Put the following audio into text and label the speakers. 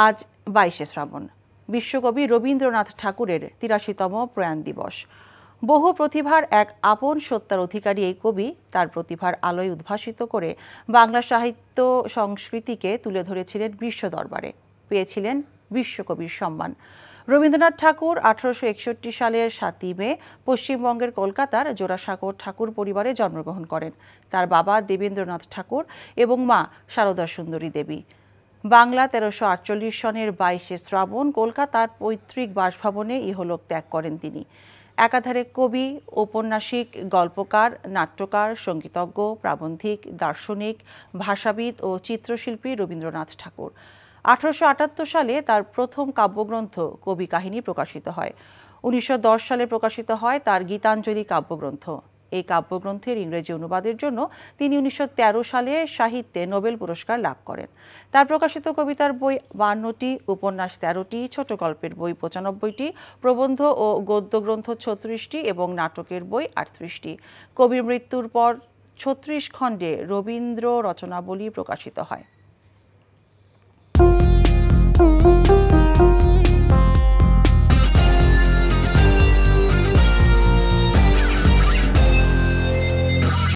Speaker 1: আজ 22শে শ্রাবণ, বিশ্বকবি রবীন্দ্রনাথ ঠাকুরের ৮৩তম প্রয়াণ দিবস। বহু প্রতিভার এক আপন সত্তার অধিকারী এই কবি তার প্রতিভার আলোয় উদ্ভাসিত করে বাংলা সাহিত্য সংস্কৃতিকে তুলে ধরেছিলেন বিশ্ব দরবারে, পেয়েছিলেন বিশ্বকবির সম্মান। রবীন্দ্রনাথ ঠাকুর 1861 সালের 7ই মে পশ্চিমবঙ্গের কলকাতার জোড়াসাঁকোর ঠাকুর পরিবারে জন্মগ্রহণ করেন। তার বাবা দেবেন্দ্রনাথ ঠাকুর এবং মা সারদা সুন্দরী দেবী। বাংলা 1348 সনের 22শে শ্রাবণ কলকাতার পৈতৃক বাসভবনে ইহলোক ত্যাগ করেন তিনি। একাধারে কবি, ঔপন্যাসিক, গল্পকার, নাট্যকার, সঙ্গীতজ্ঞ, প্রাবন্ধিক, দার্শনিক, ভাষাবিদ ও চিত্রশিল্পী রবীন্দ্রনাথ ঠাকুর। 1878 সালে তার প্রথম কাব্যগ্রন্থ কবি কাহিনী প্রকাশিত হয়। 1910 সালে প্রকাশিত হয় তার গীতাঞ্জলি কাব্যগ্রন্থ। এই কাব্যগ্রন্থের ইংরেজি অনুবাদের জন্য তিনি 1913 সালে সাহিত্যে নোবেল পুরস্কার লাভ করেন। তার প্রকাশিত কবিতার বই 52টি, উপন্যাস 13টি, ছোট গল্পের বই 95টি, প্রবন্ধ ও গদ্যগ্রন্থ 36টি এবং নাটকের বই 38টি। কবির মৃত্যুর পর 36 খণ্ডে রবীন্দ্র রচনাবলী প্রকাশিত হয়।